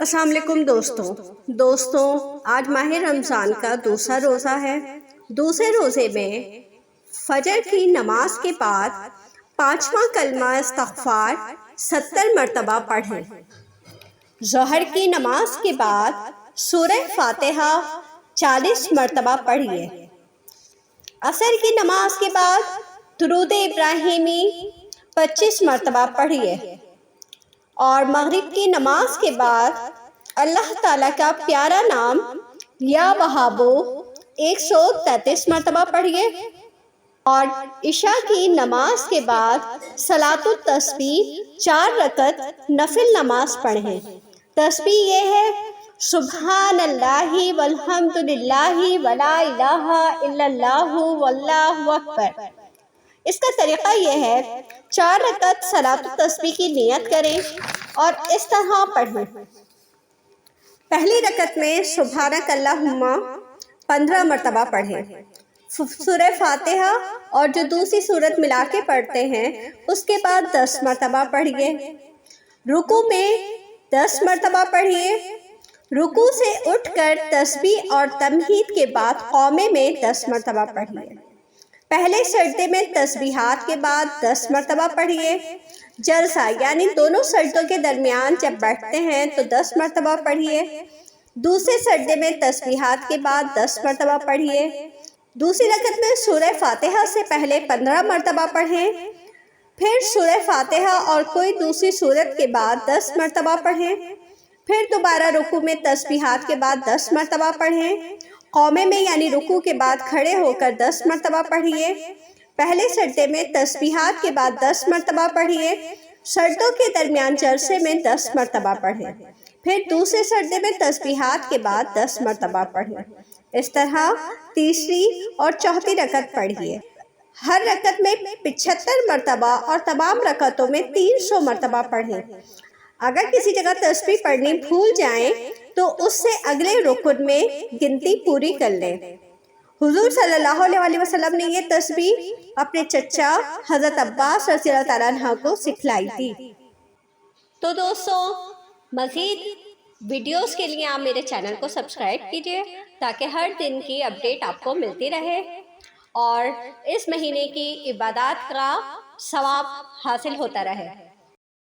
السلام علیکم دوستوں آج ماہ رمضان کا دوسرا روزہ ہے۔ دوسرے روزے میں فجر کی نماز کے بعد 5واں کلمہ استغفار 70 مرتبہ پڑھیں۔ ظہر کی نماز کے بعد سورہ فاتحہ 40 مرتبہ پڑھیے۔ عصر کی نماز کے بعد درود ابراہیمی 25 مرتبہ پڑھیے اور مغرب کی نماز کے بعد اللہ تعالیٰ کا پیارا نام یا وہابو 133 مرتبہ پڑھیے اور عشاء کی نماز کے بعد صلاۃ التسبیح 4 رکعت نفل نماز پڑھیں۔ تسبیح یہ ہے سبحان اللہ والحمد للہ ولا الہ الا اللہ واللہ اکبر۔ اس کا طریقہ یہ ہے 4 رکعت صلاۃ التسبیح کی نیت کریں اور اس طرح پڑھیں۔ پہلی رکعت میں سبحانک اللہم 15 مرتبہ پڑھیں۔ سورہ فاتحہ اور جو دوسری سورت ملا کے پڑھتے ہیں اس کے بعد 10 مرتبہ پڑھیے۔ رکوع میں 10 مرتبہ پڑھیے۔ رکوع سے اٹھ کر تسبیح اور تمہید کے بعد قومے میں 10 مرتبہ پڑھیے۔ پہلے سجدے میں تسبیحات کے بعد 10 مرتبہ پڑھیے۔ جلسہ یعنی دونوں سجدوں کے درمیان جب بیٹھتے ہیں تو 10 مرتبہ پڑھیے۔ دوسرے سجدے میں تسبیحات کے بعد 10 مرتبہ پڑھیے۔ دوسری رکعت میں سورہ فاتحہ سے پہلے 15 مرتبہ پڑھیں، پھر سورہ فاتحہ اور کوئی دوسری سورت کے بعد 10 مرتبہ پڑھیں، پھر دوبارہ رکوع میں تسبیحات کے بعد 10 مرتبہ پڑھیں، قومے میں یعنی رکوع کے بعد کھڑے ہو کر 10 مرتبہ پڑھیے۔ پہلے سجدے میں تسبیحات کے بعد 10 مرتبہ پڑھیے۔ سجدوں کے درمیان جلسے میں 10 مرتبہ پڑھیں، پھر دوسرے سجدے میں تسبیحات کے بعد 10 مرتبہ پڑھیں۔ اس طرح تیسری اور چوتھی رکعت پڑھیے۔ ہر رکعت میں 75 مرتبہ اور تمام رکعتوں میں 300 مرتبہ پڑھیں۔ اگر کسی جگہ تسبیح پڑھنی بھول جائیں تو اس سے اگلے رکن میں گنتی پوری کر لیں۔ حضور صلی اللہ علیہ وسلم نے یہ تسبیح اپنے چچا حضرت عباس رضی اللہ تعالیٰ عنہ کو سکھلائی تھی۔ تو دوستوں مزید ویڈیوز کے لیے آپ میرے چینل کو سبسکرائب کیجیے تاکہ ہر دن کی اپڈیٹ آپ کو ملتی رہے اور اس مہینے کی عبادات کا ثواب حاصل ہوتا رہے۔